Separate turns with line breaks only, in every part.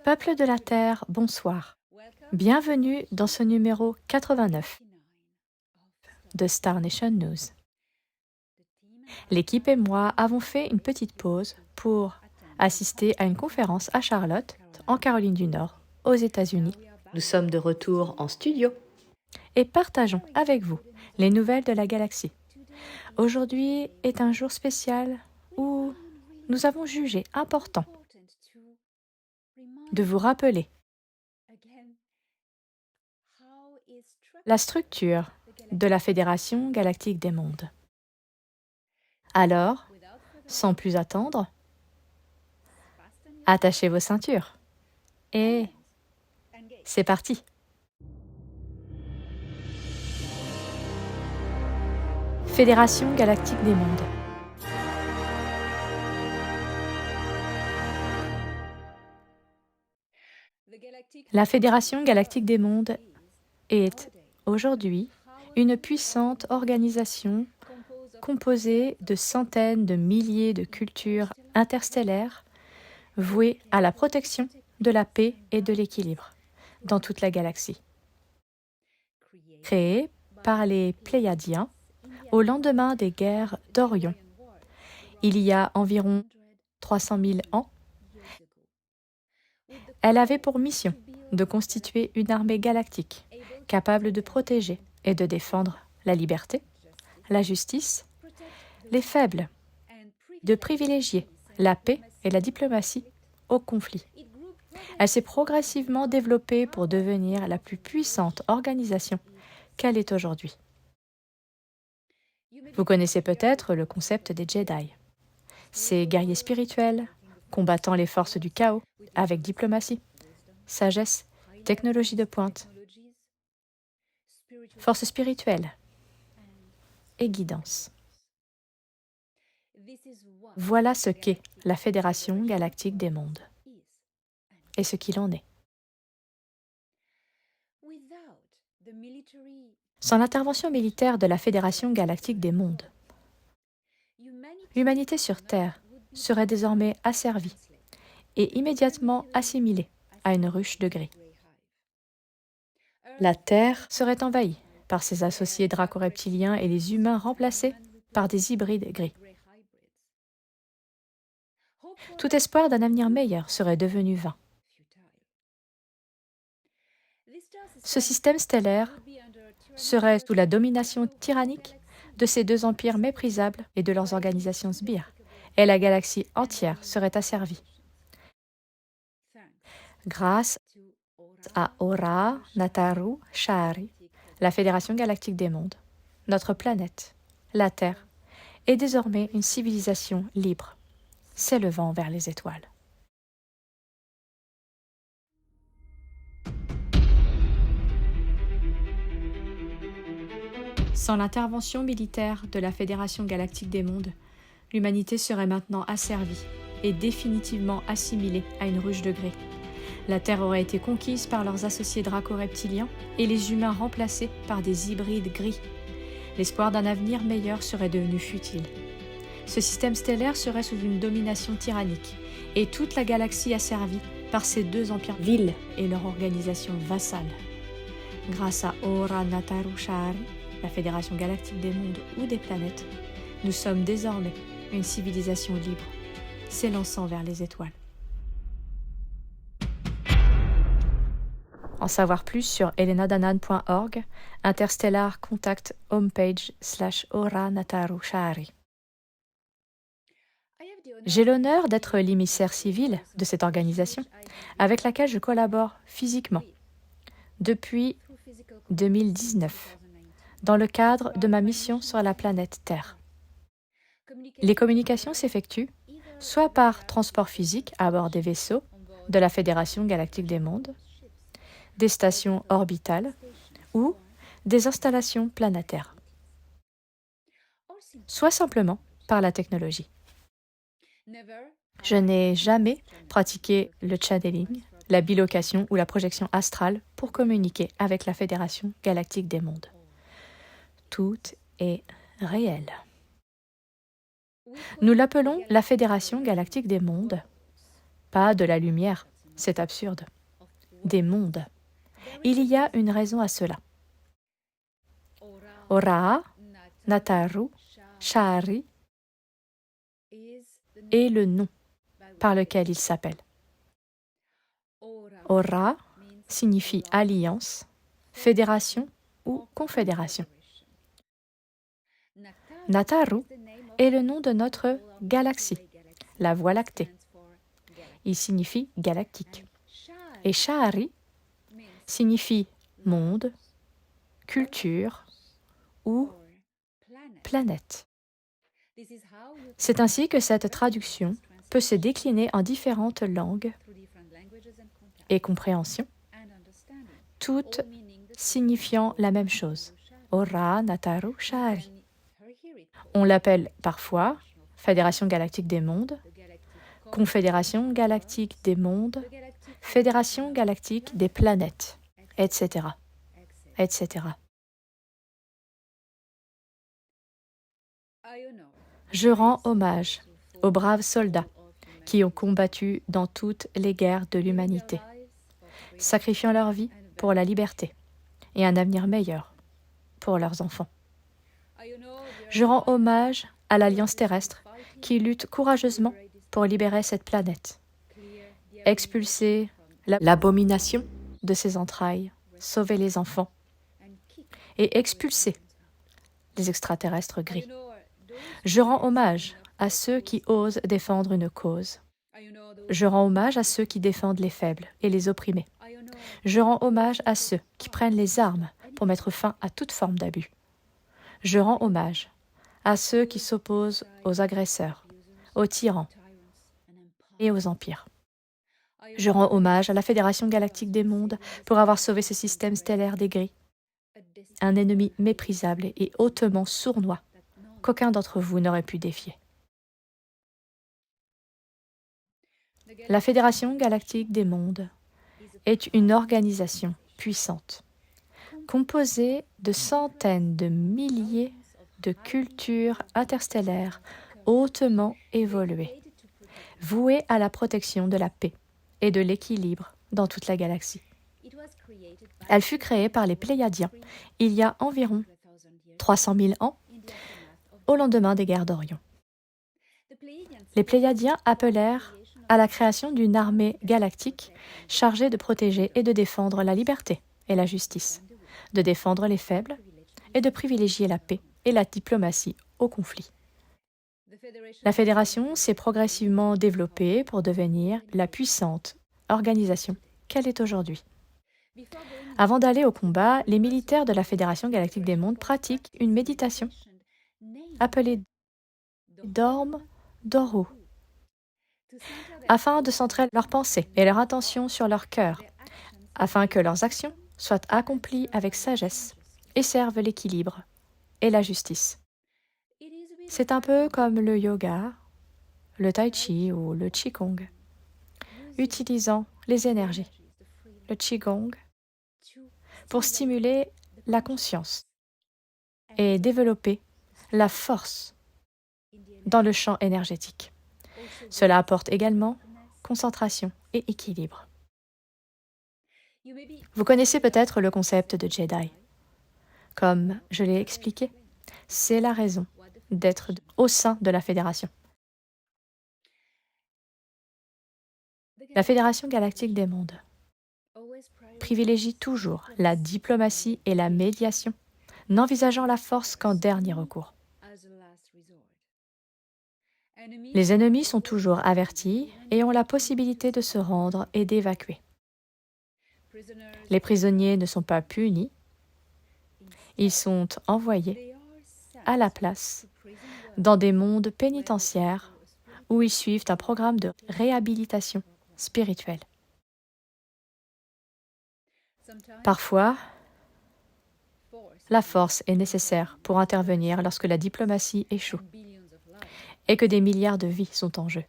Peuple de la Terre, bonsoir. Bienvenue dans ce numéro 89 de Star Nation News. L'équipe et moi avons fait une petite pause pour assister à une conférence à Charlotte, en Caroline du Nord, aux États-Unis. Nous sommes de retour en studio et partageons avec vous les nouvelles de la galaxie. Aujourd'hui est un jour spécial où nous avons jugé important de vous rappeler la structure de la Fédération galactique des mondes. Alors, sans plus attendre, attachez vos ceintures et c'est parti. Fédération galactique des mondes. La Fédération galactique des mondes est aujourd'hui une puissante organisation composée de centaines de milliers de cultures interstellaires vouées à la protection de la paix et de l'équilibre dans toute la galaxie. Créée par les Pléiadiens au lendemain des guerres d'Orion, il y a environ 300 000 ans, elle avait pour mission de constituer une armée galactique capable de protéger et de défendre la liberté, la justice, les faibles, de privilégier la paix et la diplomatie au conflit. Elle s'est progressivement développée pour devenir la plus puissante organisation qu'elle est aujourd'hui. Vous connaissez peut-être le concept des Jedi. Ces guerriers spirituels, combattant les forces du chaos avec diplomatie, sagesse, technologie de pointe, force spirituelle et guidance. Voilà ce qu'est la Fédération galactique des mondes et ce qu'il en est. Sans l'intervention militaire de la Fédération galactique des mondes, l'humanité sur Terre serait désormais asservie et immédiatement assimilée à une ruche de gris. La Terre serait envahie par ses associés draco-reptiliens et les humains remplacés par des hybrides gris. Tout espoir d'un avenir meilleur serait devenu vain. Ce système stellaire serait sous la domination tyrannique de ces deux empires méprisables et de leurs organisations sbires, et la galaxie entière serait asservie. Grâce à Ora Nataru Shari, la Fédération galactique des mondes, notre planète, la Terre, est désormais une civilisation libre, s'élevant vers les étoiles. Sans l'intervention militaire de la Fédération galactique des mondes, l'humanité serait maintenant asservie et définitivement assimilée à une ruche de gris. La Terre aurait été conquise par leurs associés draco-reptiliens et les humains remplacés par des hybrides gris. L'espoir d'un avenir meilleur serait devenu futile. Ce système stellaire serait sous une domination tyrannique et toute la galaxie asservie par ces deux empires vils et leur organisation vassale. Grâce à Ora Nataru Shari, la Fédération galactique des mondes ou des planètes, nous sommes désormais une civilisation libre, s'élançant vers les étoiles. En savoir plus sur elenadanan.org, Interstellar Contact Homepage /Ora Nataru Shari. J'ai l'honneur d'être l'émissaire civil de cette organisation, avec laquelle je collabore physiquement depuis 2019, dans le cadre de ma mission sur la planète Terre. Les communications s'effectuent soit par transport physique à bord des vaisseaux de la Fédération galactique des mondes, des stations orbitales ou des installations planétaires, soit simplement par la technologie. Je n'ai jamais pratiqué le channeling, la bilocation ou la projection astrale pour communiquer avec la Fédération galactique des mondes. Tout est réel. Nous l'appelons la Fédération galactique des mondes, pas de la lumière, C'est absurde. Des mondes. Il y a une raison à cela. Ora, Nataru, Shari est le nom par lequel il s'appelle. Ora signifie alliance, fédération ou confédération. Nataru est le nom de notre galaxie, la Voie lactée. Il signifie galactique. Et Shari signifie monde, culture ou planète. C'est ainsi que cette traduction peut se décliner en différentes langues et compréhensions, toutes signifiant la même chose. Ora, Nataru, Shari. On l'appelle parfois Fédération galactique des mondes, Confédération galactique des mondes, Fédération galactique des planètes, etc., etc. Je rends hommage aux braves soldats qui ont combattu dans toutes les guerres de l'humanité, sacrifiant leur vie pour la liberté et un avenir meilleur pour leurs enfants. Je rends hommage à l'Alliance terrestre qui lutte courageusement pour libérer cette planète, expulser l'abomination de ses entrailles, sauver les enfants et expulser les extraterrestres gris. Je rends hommage à ceux qui osent défendre une cause. Je rends hommage à ceux qui défendent les faibles et les opprimés. Je rends hommage à ceux qui prennent les armes pour mettre fin à toute forme d'abus. Je rends hommage à ceux qui s'opposent aux agresseurs, aux tyrans et aux empires. Je rends hommage à la Fédération galactique des mondes pour avoir sauvé ce système stellaire des gris, un ennemi méprisable et hautement sournois qu'aucun d'entre vous n'aurait pu défier. La Fédération galactique des mondes est une organisation puissante, composée de centaines de milliers de cultures interstellaires hautement évoluées, vouées à la protection de la paix et de l'équilibre dans toute la galaxie. Elle fut créée par les Pléiadiens il y a environ 300 000 ans, au lendemain des guerres d'Orion. Les Pléiadiens appelèrent à la création d'une armée galactique chargée de protéger et de défendre la liberté et la justice, de défendre les faibles et de privilégier la paix et la diplomatie au conflit. La Fédération s'est progressivement développée pour devenir la puissante organisation qu'elle est aujourd'hui. Avant d'aller au combat, les militaires de la Fédération galactique des mondes pratiquent une méditation appelée Dorm Doru, afin de centrer leurs pensées et leurs intentions sur leur cœur, afin que leurs actions soient accomplies avec sagesse et servent l'équilibre et la justice. C'est un peu comme le yoga, le tai chi ou le qigong, utilisant les énergies, le qigong, pour stimuler la conscience et développer la force dans le champ énergétique. Cela apporte également concentration et équilibre. Vous connaissez peut-être le concept de Jedi. Comme je l'ai expliqué, c'est la raison d'être au sein de la Fédération. La Fédération galactique des mondes privilégie toujours la diplomatie et la médiation, n'envisageant la force qu'en dernier recours. Les ennemis sont toujours avertis et ont la possibilité de se rendre et d'évacuer. Les prisonniers ne sont pas punis, ils sont envoyés à la place dans des mondes pénitentiaires où ils suivent un programme de réhabilitation spirituelle. Parfois, la force est nécessaire pour intervenir lorsque la diplomatie échoue et que des milliards de vies sont en jeu.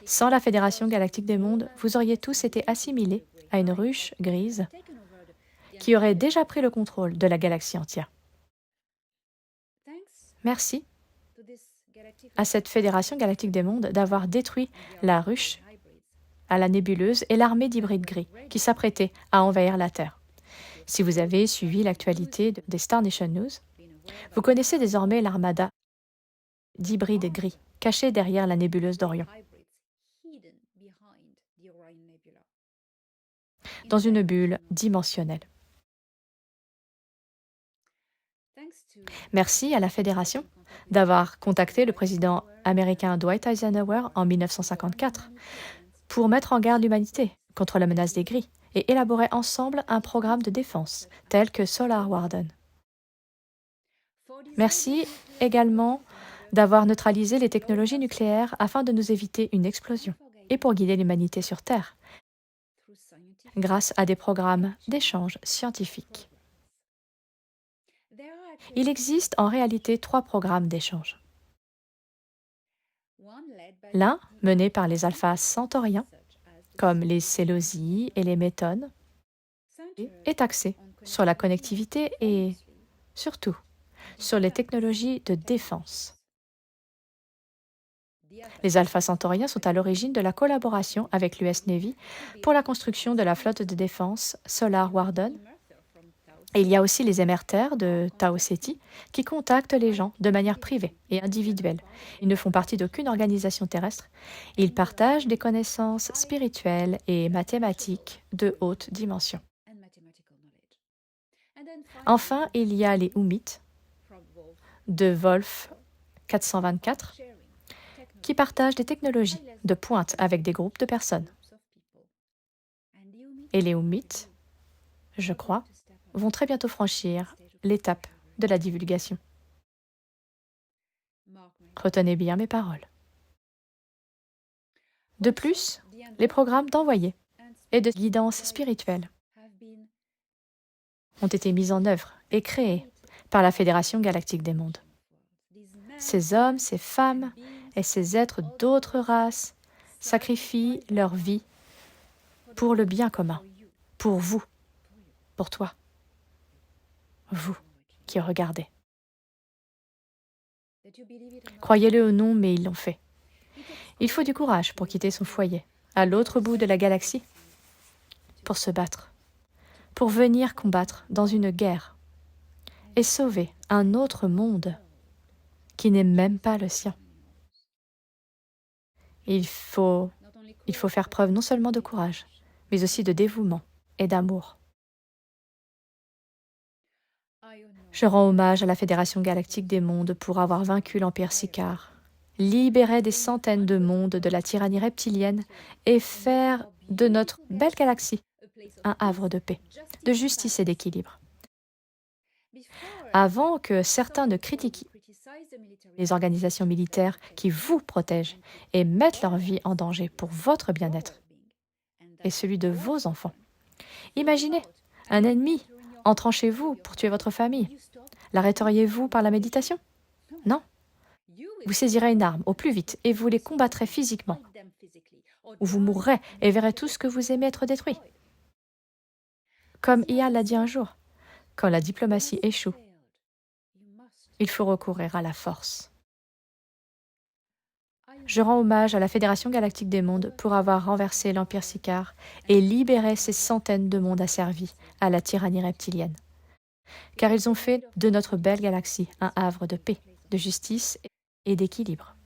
Sans la Fédération galactique des mondes, vous auriez tous été assimilés à une ruche grise qui aurait déjà pris le contrôle de la galaxie entière. Merci à cette Fédération galactique des mondes d'avoir détruit la ruche à la nébuleuse et l'armée d'hybrides gris qui s'apprêtait à envahir la Terre. Si vous avez suivi l'actualité des Star Nation News, vous connaissez désormais l'armada d'hybrides gris cachés derrière la nébuleuse d'Orion, dans une bulle dimensionnelle. Merci à la Fédération d'avoir contacté le président américain Dwight Eisenhower en 1954 pour mettre en garde l'humanité contre la menace des gris et élaborer ensemble un programme de défense tel que Solar Warden. Merci également d'avoir neutralisé les technologies nucléaires afin de nous éviter une explosion et pour guider l'humanité sur Terre grâce à des programmes d'échange scientifiques. Il existe en réalité 3 programmes d'échange. L'un, mené par les Alpha Centauriens, comme les Sélosies et les Métones, est axé sur la connectivité et, surtout, sur les technologies de défense. Les Alpha Centauriens sont à l'origine de la collaboration avec l'US Navy pour la construction de la flotte de défense Solar Warden. Et il y a aussi les émerteurs de Tau Ceti qui contactent les gens de manière privée et individuelle. Ils ne font partie d'aucune organisation terrestre. Ils partagent des connaissances spirituelles et mathématiques de haute dimension. Enfin, il y a les Oumites de Wolf 424 qui partagent des technologies de pointe avec des groupes de personnes. Et les Oumites, je crois, vont très bientôt franchir l'étape de la divulgation. Retenez bien mes paroles. De plus, les programmes d'envoyés et de guidance spirituelle ont été mis en œuvre et créés par la Fédération galactique des mondes. Ces hommes, ces femmes et ces êtres d'autres races sacrifient leur vie pour le bien commun, pour vous, pour toi, vous qui regardez. Croyez-le ou non, mais ils l'ont fait. Il faut du courage pour quitter son foyer, à l'autre bout de la galaxie, pour se battre, pour venir combattre dans une guerre et sauver un autre monde qui n'est même pas le sien. Il faut faire preuve non seulement de courage, mais aussi de dévouement et d'amour. Je rends hommage à la Fédération galactique des mondes pour avoir vaincu l'Empire Sicard, libéré des centaines de mondes de la tyrannie reptilienne et faire de notre belle galaxie un havre de paix, de justice et d'équilibre. Avant que certains ne critiquent les organisations militaires qui vous protègent et mettent leur vie en danger pour votre bien-être et celui de vos enfants. Imaginez un ennemi entrant chez vous pour tuer votre famille. L'arrêteriez-vous par la méditation? Non. Vous saisirez une arme au plus vite et vous les combattrez physiquement. Ou vous mourrez et verrez tout ce que vous aimez être détruit. Comme Ia l'a dit un jour, quand la diplomatie échoue, il faut recourir à la force. Je rends hommage à la Fédération galactique des mondes pour avoir renversé l'Empire Sicard et libéré ces centaines de mondes asservis à la tyrannie reptilienne. Car ils ont fait de notre belle galaxie un havre de paix, de justice et d'équilibre.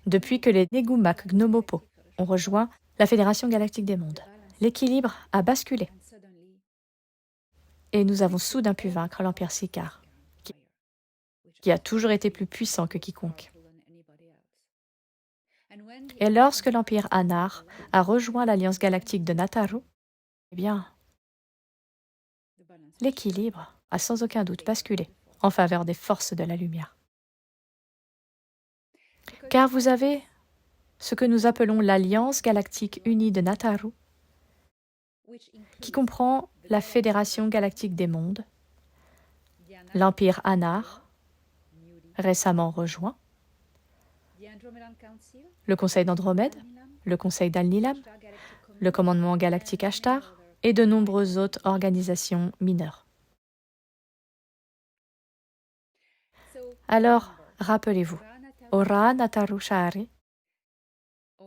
Depuis que les Negumak Gnomopo ont rejoint la Fédération galactique des mondes, l'équilibre a basculé. Et nous avons soudain pu vaincre l'Empire Sicard, qui a toujours été plus puissant que quiconque. Et lorsque l'Empire Anar a rejoint l'Alliance galactique de Nataru, eh bien, l'équilibre a sans aucun doute basculé en faveur des forces de la lumière. Car vous avez ce que nous appelons l'Alliance galactique unie de Nataru, qui comprend la Fédération galactique des mondes, l'Empire Anar, récemment rejoint, le Conseil d'Andromède, le Conseil d'Al-Nilam, le Commandement galactique Ashtar et de nombreuses autres organisations mineures. Alors, rappelez-vous, Ora Nataru Shari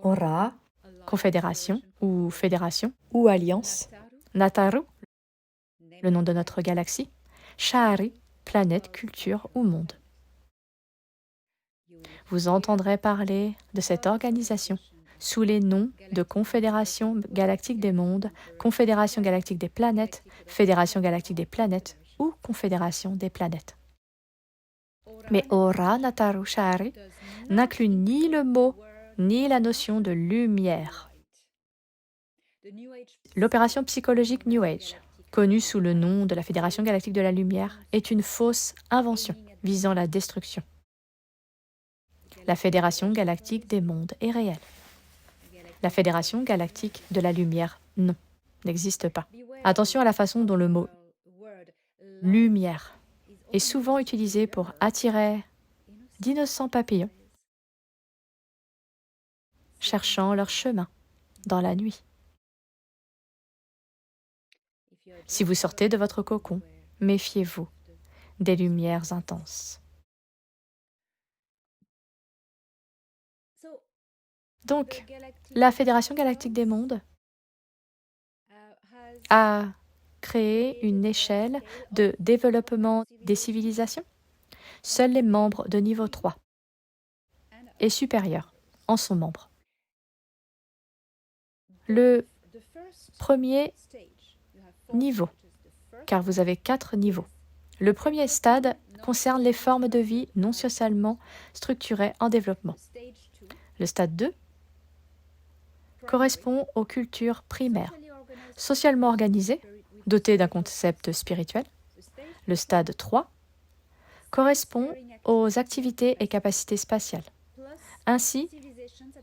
Ora, confédération ou fédération ou alliance. Nataru, le nom de notre galaxie. Shari, planète, culture ou monde. Vous entendrez parler de cette organisation sous les noms de Confédération galactique des mondes, Confédération galactique des planètes, Fédération galactique des planètes ou Confédération des planètes. Mais Ora Nataru Shari n'inclut ni le mot ni la notion de lumière. L'opération psychologique New Age, connue sous le nom de la Fédération galactique de la lumière, est une fausse invention visant la destruction. La Fédération galactique des mondes est réelle. La Fédération galactique de la lumière, non, n'existe pas. Attention à la façon dont le mot « lumière » est souvent utilisé pour attirer d'innocents papillons cherchant leur chemin dans la nuit. Si vous sortez de votre cocon, méfiez-vous des lumières intenses. Donc, la Fédération galactique des mondes a créé une échelle de développement des civilisations. Seuls les membres de niveau 3 et supérieurs en sont membres. Le premier niveau, car vous avez 4 niveaux. Le premier stade concerne les formes de vie non socialement structurées en développement. Le stade 2 correspond aux cultures primaires, socialement organisées, dotées d'un concept spirituel. Le stade 3 correspond aux activités et capacités spatiales, ainsi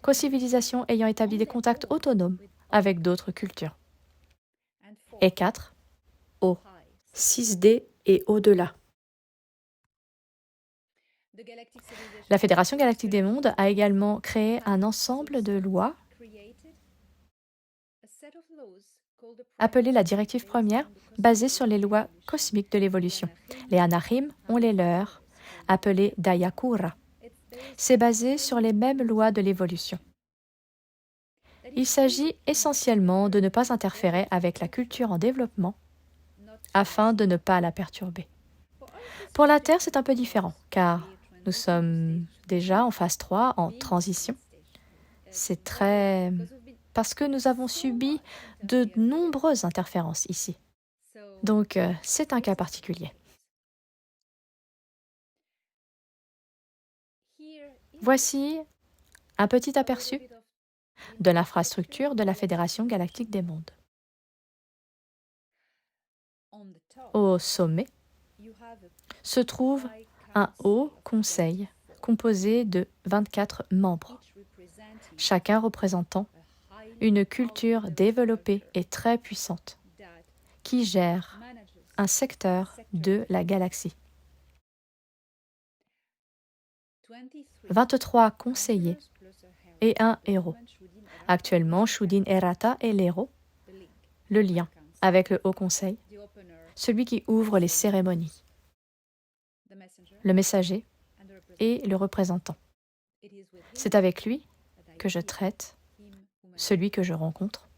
qu'aux civilisations ayant établi des contacts autonomes avec d'autres cultures. Et 4, au 6D et au-delà. La Fédération galactique des mondes a également créé un ensemble de lois appelées la directive première, basée sur les lois cosmiques de l'évolution. Les Anahim ont les leurs, appelées Dayakura. C'est basé sur les mêmes lois de l'évolution. Il s'agit essentiellement de ne pas interférer avec la culture en développement afin de ne pas la perturber. Pour la Terre, c'est un peu différent, car nous sommes déjà en phase 3, en transition. C'est parce que nous avons subi de nombreuses interférences ici. Donc, c'est un cas particulier. Voici un petit aperçu de l'infrastructure de la Fédération galactique des mondes. Au sommet se trouve un haut conseil composé de 24 membres, chacun représentant une culture développée et très puissante qui gère un secteur de la galaxie. 23 conseillers et un héros. Actuellement, Shudin Errata est l'héros, le lien avec le Haut Conseil, celui qui ouvre les cérémonies, le messager et le représentant. C'est avec lui que je traite, celui que je rencontre,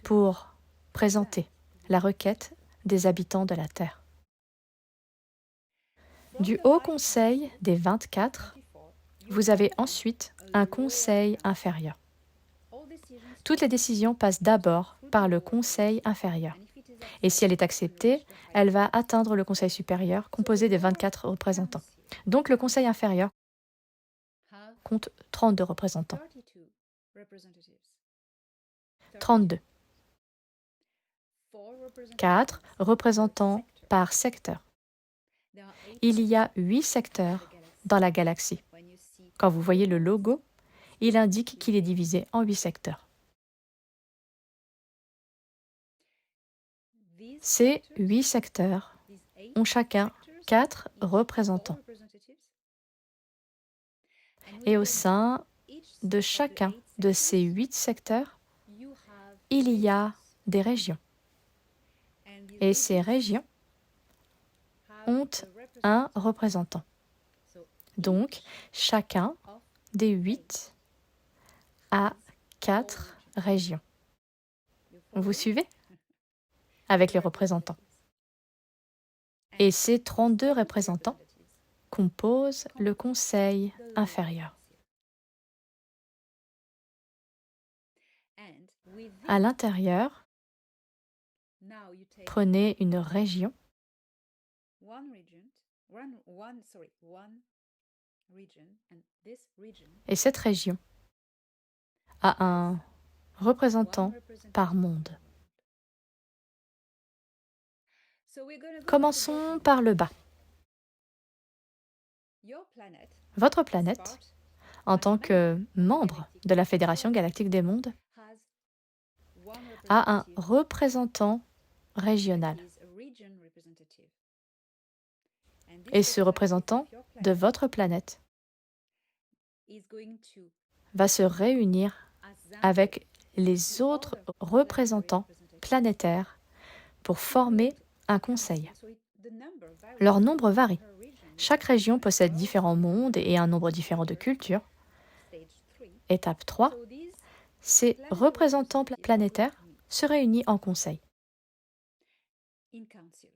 pour présenter la requête des habitants de la Terre. Du Haut Conseil des 24, vous avez ensuite un conseil inférieur. Toutes les décisions passent d'abord par le conseil inférieur. Et si elle est acceptée, elle va atteindre le conseil supérieur, composé des 24 représentants. Donc le conseil inférieur compte 32 représentants. 32. 4 représentants par secteur. Il y a 8 secteurs dans la galaxie. Quand vous voyez le logo, il indique qu'il est divisé en 8 secteurs. Ces 8 secteurs ont chacun 4 représentants. Et au sein de chacun de ces 8 secteurs, il y a des régions. Et ces régions ont un représentant. Donc, chacun des 8 a 4 régions. Vous suivez? Avec les représentants. Et ces 32 représentants composent le conseil inférieur. À l'intérieur, prenez une région et cette région a un représentant par monde. Commençons par le bas. Votre planète, en tant que membre de la Fédération galactique des mondes, a un représentant régional. Et ce représentant de votre planète va se réunir avec les autres représentants planétaires pour former un conseil. Leur nombre varie. Chaque région possède différents mondes et un nombre différent de cultures. Étape 3, ces représentants planétaires se réunissent en conseils.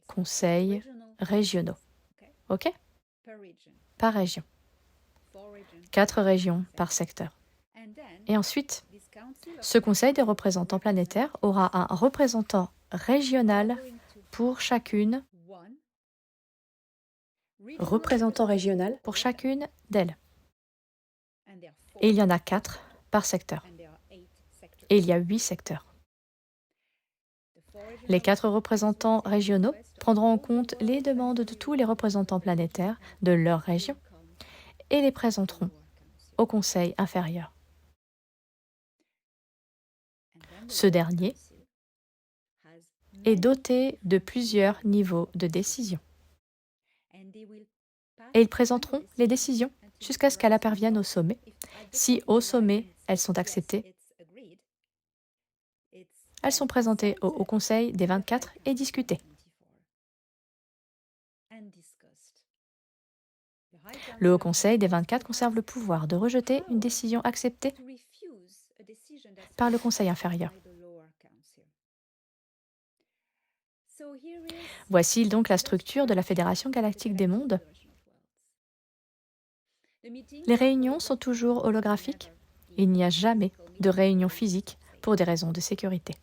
Conseils régionaux. OK? Par région. 4 régions par secteur. Et ensuite, ce conseil des représentants planétaires aura un représentant régional pour chacune. Représentant régional pour chacune d'elles. Et il y en a 4 par secteur. Et il y a 8 secteurs. Les 4 représentants régionaux prendront en compte les demandes de tous les représentants planétaires de leur région et les présenteront au conseil inférieur. Ce dernier est doté de plusieurs niveaux de décision. Et ils présenteront les décisions jusqu'à ce qu'elles parviennent au sommet. Si au sommet, elles sont acceptées, elles sont présentées au Conseil des 24 et discutées. Le Haut Conseil des 24 conserve le pouvoir de rejeter une décision acceptée par le Conseil inférieur. Voici donc la structure de la Fédération galactique des mondes. Les réunions sont toujours holographiques. Il n'y a jamais de réunion physique pour des raisons de sécurité.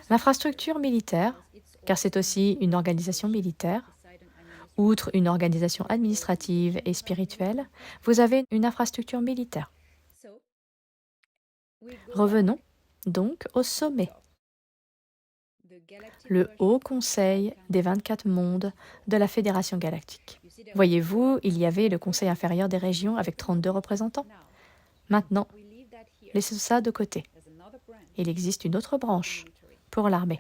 L'infrastructure militaire, car c'est aussi une organisation militaire, outre une organisation administrative et spirituelle, vous avez une infrastructure militaire. Revenons donc au sommet. Le Haut Conseil des 24 mondes de la Fédération galactique. Voyez-vous, il y avait le Conseil inférieur des régions avec 32 représentants. Maintenant, laissez ça de côté. Il existe une autre branche pour l'armée.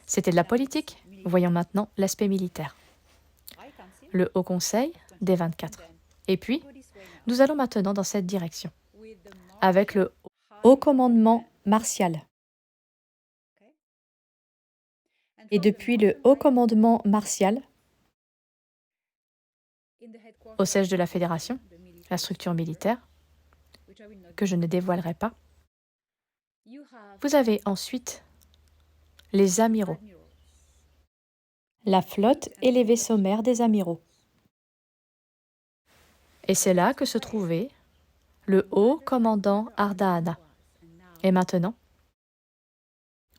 C'était de la politique. Voyons maintenant l'aspect militaire. Le Haut Conseil des 24. Et puis, nous allons maintenant dans cette direction, avec le Haut Commandement martial. Et depuis le Haut Commandement martial, au siège de la Fédération, la structure militaire, que je ne dévoilerai pas, vous avez ensuite les amiraux, la flotte et les vaisseaux mers des amiraux. Et c'est là que se trouvait le haut commandant Ardahana. Et maintenant,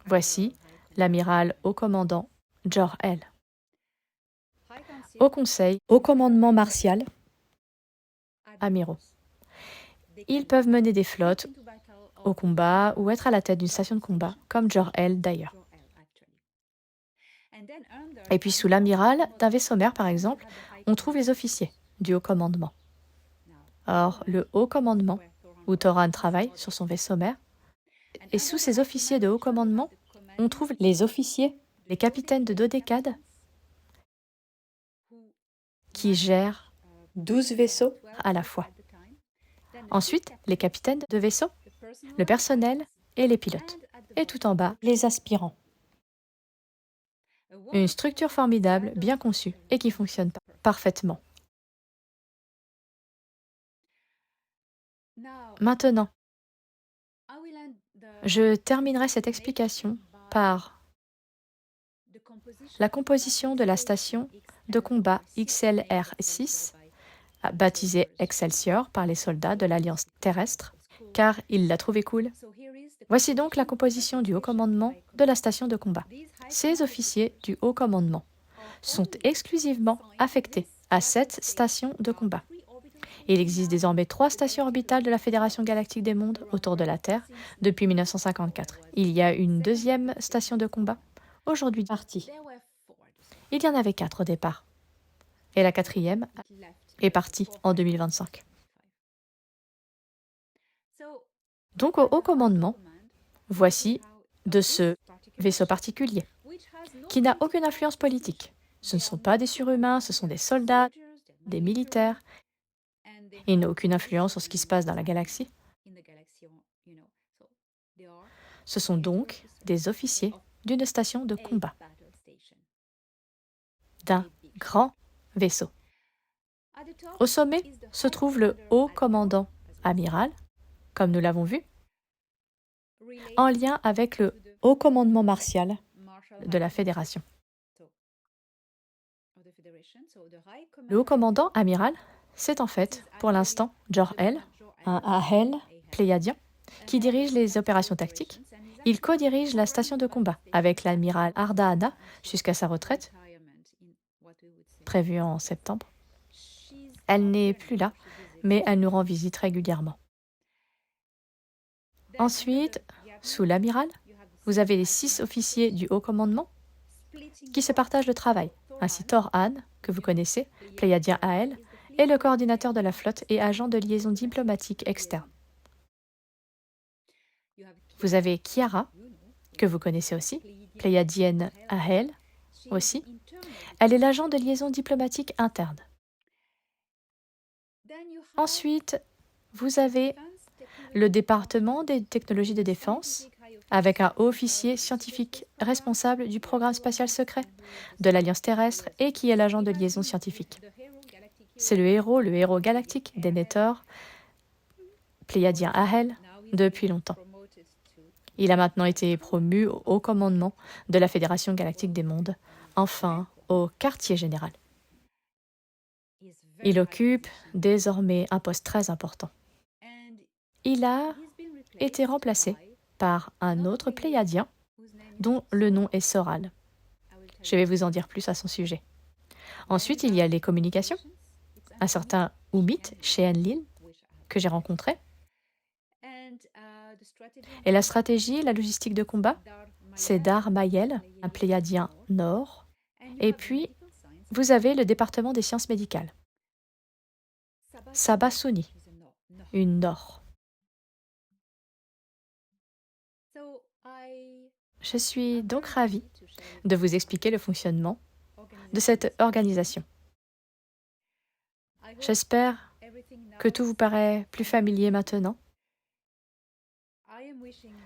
voici l'amiral haut commandant Jor-El. Au conseil, au commandement martial, amiraux. Ils peuvent mener des flottes au combat ou être à la tête d'une station de combat, comme Jor-El d'ailleurs. Et puis sous l'amiral d'un vaisseau mère, par exemple, on trouve les officiers du haut commandement. Or, le haut commandement, où Toran travaille sur son vaisseau mère, et sous ces officiers de haut commandement, on trouve les officiers, les capitaines de dodécades, qui gèrent 12 vaisseaux à la fois. Ensuite, les capitaines de vaisseaux, le personnel et les pilotes. Et tout en bas, les aspirants. Une structure formidable, bien conçue et qui fonctionne parfaitement. Maintenant, je terminerai cette explication par la composition de la station de combat XLR-6, baptisée Excelsior par les soldats de l'Alliance terrestre, car ils la trouvaient cool. Voici donc la composition du haut commandement de la station de combat. Ces officiers du haut commandement sont exclusivement affectés à cette station de combat. Il existe désormais 3 stations orbitales de la Fédération galactique des mondes autour de la Terre depuis 1954. Il y a une 2e station de combat, aujourd'hui partie. Il y en avait 4 au départ. Et la 4e est partie en 2025. Donc au haut commandement, voici de ce vaisseau particulier, qui n'a aucune influence politique. Ce ne sont pas des surhumains, ce sont des soldats, des militaires. Ils n'ont aucune influence sur ce qui se passe dans la galaxie. Ce sont donc des officiers d'une station de combat, d'un grand vaisseau. Au sommet se trouve le haut commandant amiral, comme nous l'avons vu, en lien avec le haut commandement martial de la Fédération. Le haut commandant amiral, c'est en fait, pour l'instant, Jor-El, un AHEL pléiadien, qui dirige les opérations tactiques. Il co-dirige la station de combat avec l'amiral Arda-Anna jusqu'à sa retraite, prévue en septembre. Elle n'est plus là, mais elle nous rend visite régulièrement. Ensuite, sous l'amiral, vous avez les 6 officiers du haut commandement qui se partagent le travail. Ainsi Tor-Han, que vous connaissez, pléiadien AL, est le coordinateur de la flotte et agent de liaison diplomatique externe. Vous avez Kiara, que vous connaissez aussi, pléiadienne AL aussi. Elle est l'agent de liaison diplomatique interne. Ensuite, vous avez le département des technologies de défense, avec un haut officier scientifique responsable du programme spatial secret de l'Alliance terrestre et qui est l'agent de liaison scientifique. C'est le héros galactique d'Enetor, pléiadien Ahel, depuis longtemps. Il a maintenant été promu au haut commandement de la Fédération galactique des mondes, enfin au quartier général. Il occupe désormais un poste très important. Il a été remplacé par un autre pléiadien dont le nom est Soral. Je vais vous en dire plus à son sujet. Ensuite, il y a les communications. Un certain Umit chez Enlil, que j'ai rencontré. Et la stratégie, la logistique de combat, c'est Dar Mayel, un pléiadien Nord. Et puis, vous avez le département des sciences médicales. Saba Suni, une Nord. Je suis donc ravie de vous expliquer le fonctionnement de cette organisation. J'espère que tout vous paraît plus familier maintenant.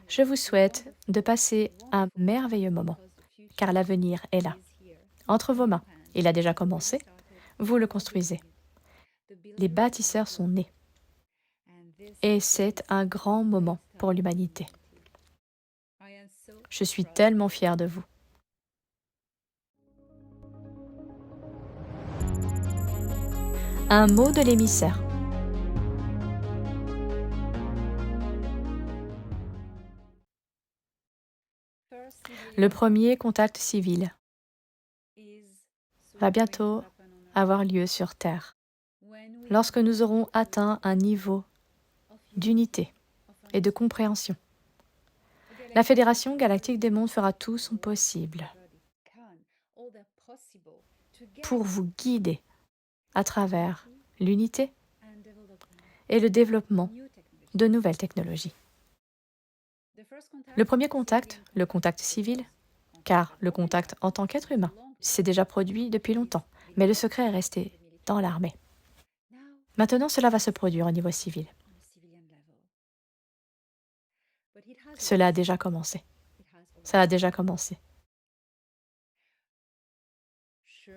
Je vous souhaite de passer un merveilleux moment, car l'avenir est là. Entre vos mains, il a déjà commencé, vous le construisez. Les bâtisseurs sont nés. Et c'est un grand moment pour l'humanité. Je suis tellement fière de vous. Un mot de l'émissaire. Le premier contact civil va bientôt avoir lieu sur Terre, lorsque nous aurons atteint un niveau d'unité et de compréhension. La Fédération galactique des mondes fera tout son possible pour vous guider à travers l'unité et le développement de nouvelles technologies. Le premier contact, le contact civil, car le contact en tant qu'être humain, s'est déjà produit depuis longtemps, mais le secret est resté dans l'armée. Maintenant, cela va se produire au niveau civil. Cela a déjà commencé. Ça a déjà commencé.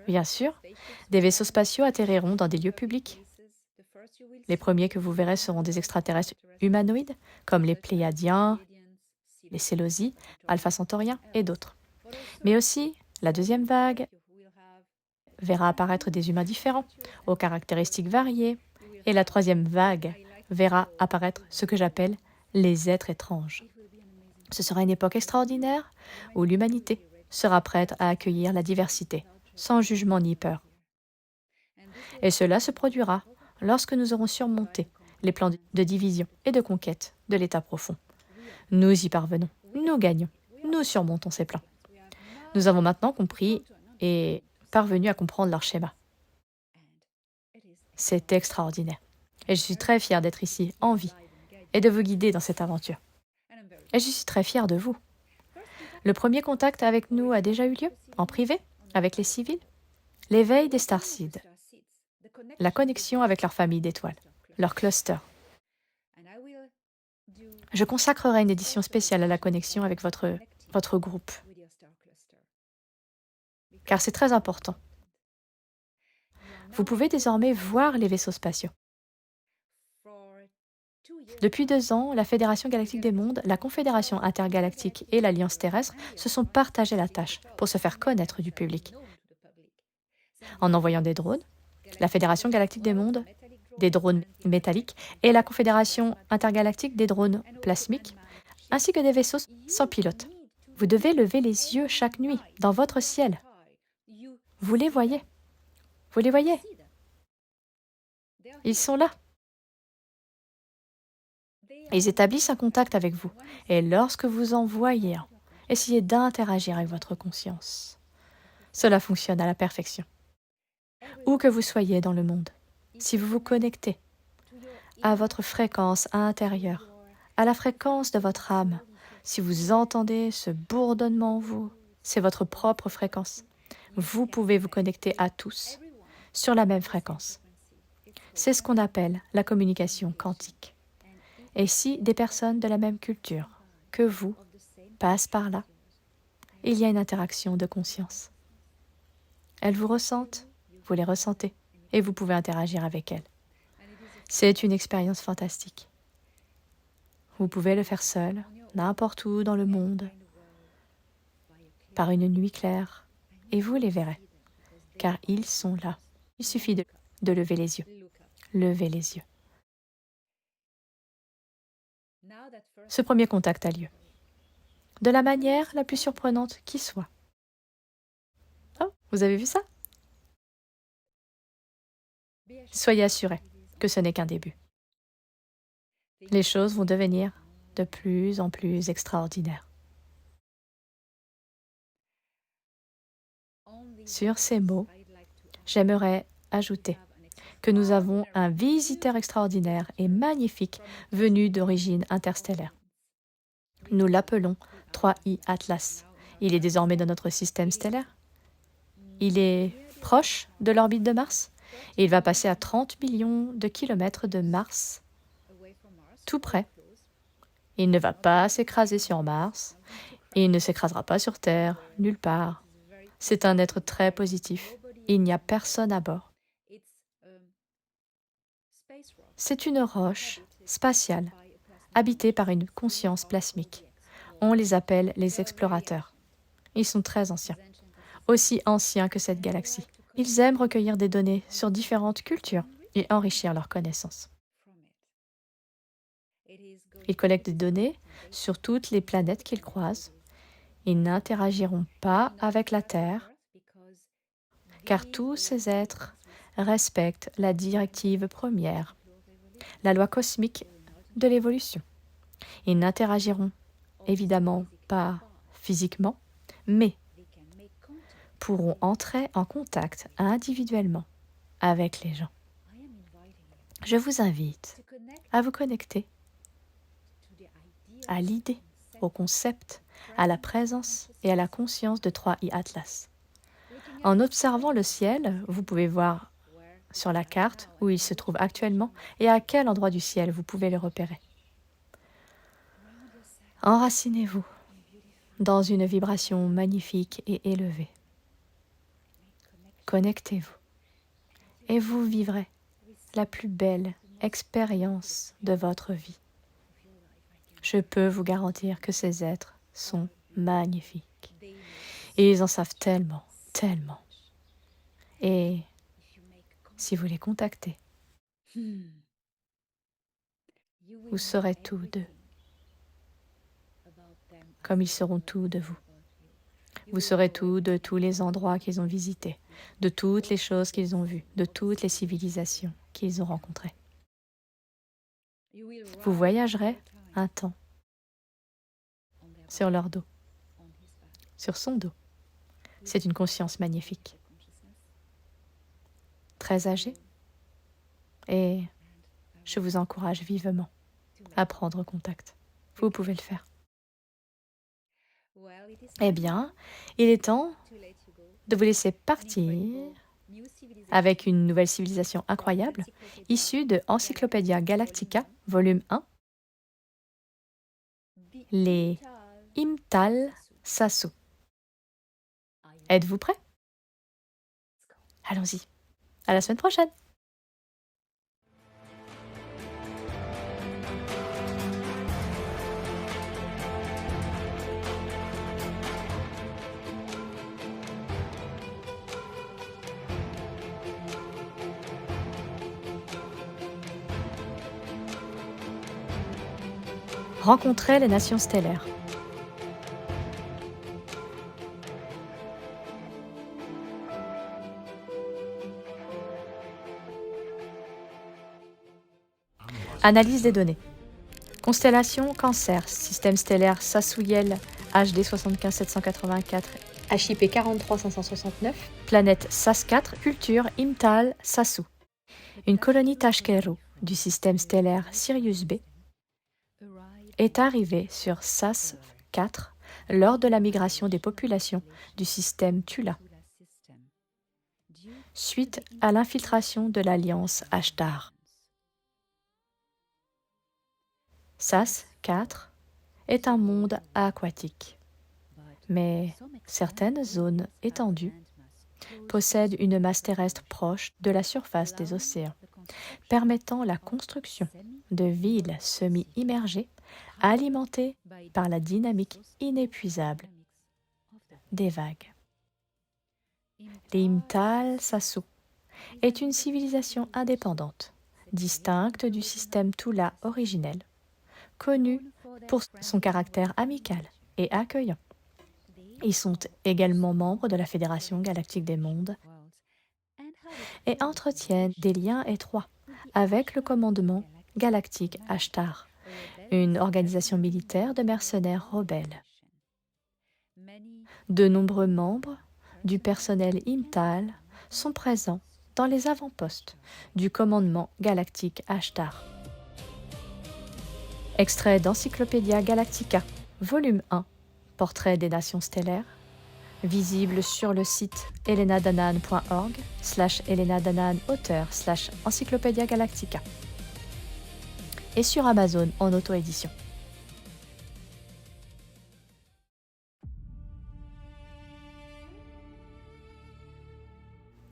Bien sûr, des vaisseaux spatiaux atterriront dans des lieux publics. Les premiers que vous verrez seront des extraterrestres humanoïdes, comme les Pléiadiens, les Sélosies, Alpha Centauriens et d'autres. Mais aussi, la deuxième vague verra apparaître des humains différents, aux caractéristiques variées, et la troisième vague verra apparaître ce que j'appelle les êtres étranges. Ce sera une époque extraordinaire où l'humanité sera prête à accueillir la diversité, sans jugement ni peur. Et cela se produira lorsque nous aurons surmonté les plans de division et de conquête de l'état profond. Nous y parvenons, nous gagnons, nous surmontons ces plans. Nous avons maintenant compris et parvenus à comprendre leur schéma. C'est extraordinaire. Et je suis très fière d'être ici, en vie, et de vous guider dans cette aventure. Et je suis très fière de vous. Le premier contact avec nous a déjà eu lieu, en privé, avec les civils. L'éveil des starseeds, la connexion avec leur famille d'étoiles, leur cluster. Je consacrerai une édition spéciale à la connexion avec votre groupe, car c'est très important. Vous pouvez désormais voir les vaisseaux spatiaux. Depuis 2 ans, la Fédération Galactique des Mondes, la Confédération Intergalactique et l'Alliance Terrestre se sont partagés la tâche pour se faire connaître du public. En envoyant des drones, la Fédération Galactique des Mondes, des drones métalliques, et la Confédération Intergalactique des drones plasmiques, ainsi que des vaisseaux sans pilote. Vous devez lever les yeux chaque nuit dans votre ciel. Vous les voyez. Vous les voyez. Ils sont là. Ils établissent un contact avec vous. Et lorsque vous en voyez un, essayez d'interagir avec votre conscience. Cela fonctionne à la perfection. Où que vous soyez dans le monde, si vous vous connectez à votre fréquence intérieure, à la fréquence de votre âme, si vous entendez ce bourdonnement en vous, c'est votre propre fréquence. Vous pouvez vous connecter à tous sur la même fréquence. C'est ce qu'on appelle la communication quantique. Et si des personnes de la même culture que vous passent par là, il y a une interaction de conscience. Elles vous ressentent, vous les ressentez, et vous pouvez interagir avec elles. C'est une expérience fantastique. Vous pouvez le faire seul, n'importe où dans le monde, par une nuit claire, et vous les verrez, car ils sont là. Il suffit de lever les yeux. Levez les yeux. Ce premier contact a lieu, de la manière la plus surprenante qui soit. Oh, vous avez vu ça? Soyez assurés que ce n'est qu'un début. Les choses vont devenir de plus en plus extraordinaires. Sur ces mots, j'aimerais ajouter que nous avons un visiteur extraordinaire et magnifique venu d'origine interstellaire. Nous l'appelons 3I Atlas. Il est désormais dans notre système stellaire. Il est proche de l'orbite de Mars et il va passer à 30 millions de kilomètres de Mars, tout près. Il ne va pas s'écraser sur Mars et il ne s'écrasera pas sur Terre, nulle part. C'est un être très positif. Il n'y a personne à bord. C'est une roche spatiale, habitée par une conscience plasmique. On les appelle les explorateurs. Ils sont très anciens, aussi anciens que cette galaxie. Ils aiment recueillir des données sur différentes cultures et enrichir leurs connaissances. Ils collectent des données sur toutes les planètes qu'ils croisent. Ils n'interagiront pas avec la Terre, car tous ces êtres respectent la directive première, la loi cosmique de l'évolution. Ils n'interagiront évidemment pas physiquement, mais pourront entrer en contact individuellement avec les gens. Je vous invite à vous connecter à l'idée, au concept, à la présence et à la conscience de 3I Atlas. En observant le ciel, vous pouvez voir sur la carte où il se trouve actuellement et à quel endroit du ciel vous pouvez le repérer. Enracinez-vous dans une vibration magnifique et élevée. Connectez-vous et vous vivrez la plus belle expérience de votre vie. Je peux vous garantir que ces êtres sont magnifiques. Et ils en savent tellement, tellement. Et si vous les contactez, vous saurez tout d'eux, comme ils seront tout de vous. Vous saurez tout de tous les endroits qu'ils ont visités, de toutes les choses qu'ils ont vues, de toutes les civilisations qu'ils ont rencontrées. Vous voyagerez un temps sur leur dos, sur son dos. C'est une conscience magnifique, très âgée, et je vous encourage vivement à prendre contact. Vous pouvez le faire. Eh bien, il est temps de vous laisser partir avec une nouvelle civilisation incroyable issue de Encyclopædia Galactica, volume 1, les Imtal Sasu. Êtes-vous prêts? Allons-y. À la semaine prochaine. Rencontrer les nations stellaires. Analyse des données. Constellation Cancer, système stellaire Sassouyel HD 75784, HIP 43569, planète SAS4, culture Imtal Sasu. Une colonie Tashkeru du système stellaire Sirius B est arrivée sur SAS4 lors de la migration des populations du système Tula, suite à l'infiltration de l'alliance Ashtar. SAS4 est un monde aquatique, mais certaines zones étendues possèdent une masse terrestre proche de la surface des océans, permettant la construction de villes semi-immergées alimentées par la dynamique inépuisable des vagues. L'Imtal Sasu est une civilisation indépendante, distincte du système Tula originel, connue pour son caractère amical et accueillant. Ils sont également membres de la Fédération Galactique des Mondes et entretiennent des liens étroits avec le commandement galactique Ashtar, une organisation militaire de mercenaires rebelles. De nombreux membres du personnel Imtal sont présents dans les avant-postes du commandement galactique Ashtar. Extrait d'Encyclopædia Galactica, volume 1, Portrait des nations stellaires, visible sur le site helenadanan.org/helenadanan-auteur/Encyclopædia Galactica et sur Amazon en auto-édition.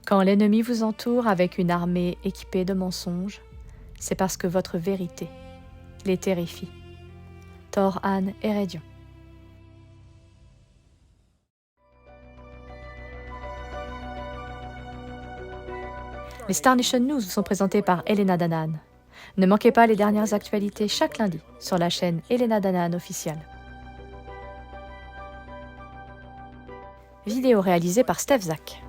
Quand l'ennemi vous entoure avec une armée équipée de mensonges, c'est parce que votre vérité les terrifie. Tor-An Erédion. Les Star Nation News vous sont présentés par Elena Danan. Ne manquez pas les dernières actualités chaque lundi sur la chaîne Elena Danan officielle. Vidéo réalisée par Steph Zak.